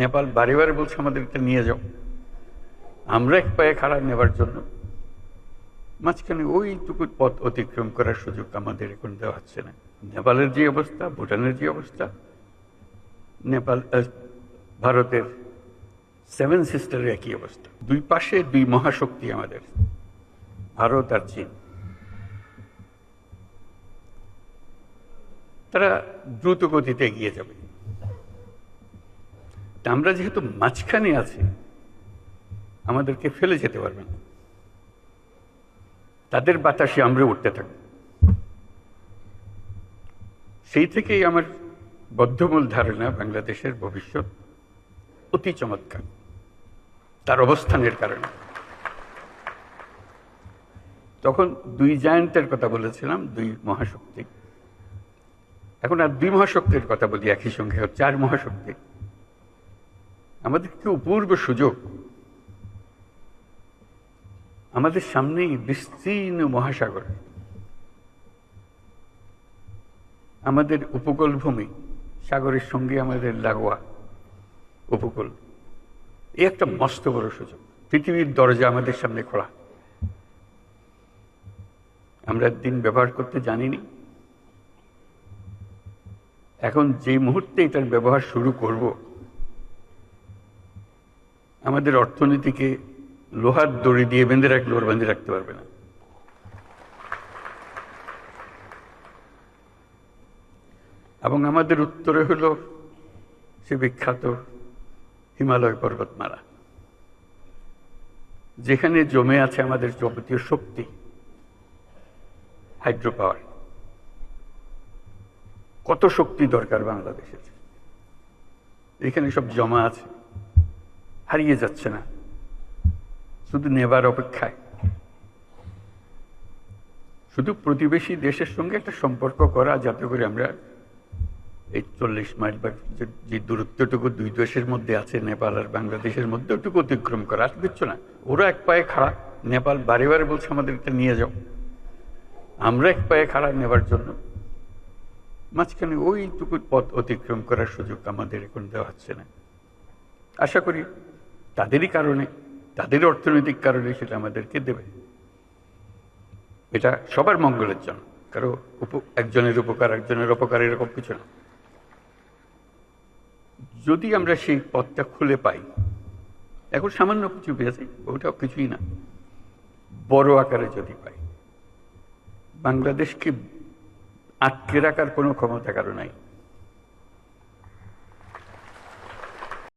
নেপাল বারে বারে বলছে আমাদেরকে নিয়ে যাও, আমরা এক পায়ে খাড়া নেবার জন্য। মাঝখানে ওইটুকু পথ অতিক্রম করার সুযোগ আমাদের এখন দেওয়া হচ্ছে না। নেপালের যে অবস্থা, ভুটানের যে অবস্থা, নেপাল ভারতের সেভেন সিস্টারের একই অবস্থা। দুই পাশে দুই মহাশক্তি আমাদের, ভারত আর চীন। তারা দ্রুত গতিতে এগিয়ে যাবে। আমরা যেহেতু মাঝখানে আছি, আমাদেরকে ফেলে যেতে পারবে না। তাদের বাতাসে আমরা উঠতে থাকব। সেই থেকেই আমার বদ্ধমূল ধারণা বাংলাদেশের ভবিষ্যৎ অতি চমৎকার, তার অবস্থানের কারণে। তখন দুই জায়ান্টের কথা বলেছিলাম, দুই মহাশক্তি। এখন আর দুই মহাশক্তির কথা বলি একই সঙ্গে, চার মহাশক্তি। আমাদের কি অপূর্ব সুযোগ! আমাদের সামনেই বিস্তীর্ণ মহাসাগর, আমাদের উপকূল ভূমি, সাগরের সঙ্গে আমাদের লাগোয়া উপকূল। এই একটা মস্ত বড় সুযোগ। পৃথিবীর দরজা আমাদের সামনে খোলা। আমরা দিন ব্যবহার করতে জানিনি। এখন যে মুহূর্তে এটার ব্যবহার শুরু করব, আমাদের অর্থনীতিকে লোহার দড়ি দিয়ে বেঁধে রাখলে ওর বেঁধে রাখতে পারবে না। এবং আমাদের উত্তরে হলো সে বিখ্যাত হিমালয় পর্বতমালা, যেখানে জমে আছে আমাদের যাবতীয় শক্তি, হাইড্রো পাওয়ার। কত শক্তি দরকার বাংলাদেশের, এখানে সব জমা আছে, হারিয়ে যাচ্ছে না, শুধু নেবার অপেক্ষায়। শুধু প্রতিবেশী দেশের সঙ্গে একটা সম্পর্ক করা, যাতে করে আমরা এই 40 মাইল বা যে দূরত্বটুকু দুই দেশের মধ্যে আছে, নেপাল আর বাংলাদেশের মধ্যে, ওটুকু অতিক্রম করা। আর কিচ্ছু না। ওরা এক পায়ে খাড়া, নেপাল বারে বারে বলছে আমাদেরকে নিয়ে যাও, আমরা এক পায়ে খাড়া নেবার জন্য। মাঝখানে ওইটুকু পথ অতিক্রম করার সুযোগ আমাদের এখন দেওয়া হচ্ছে না। আশা করি তাদেরই কারণে, তাদের অর্থনৈতিক কারণে সেটা আমাদেরকে দেবে। এটা সবার মঙ্গলের জন্য, কারো একজনের উপকার একজনের অপকার এরকম কিছু না। যদি আমরা সেই পথটা খুলে পাই, এখন সামান্য কিছু পেয়েছি, ওটাও কিছুই না, বড় আকারে যদি পাই, বাংলাদেশকে আটকে রাখার কোনো ক্ষমতা কারো নাই।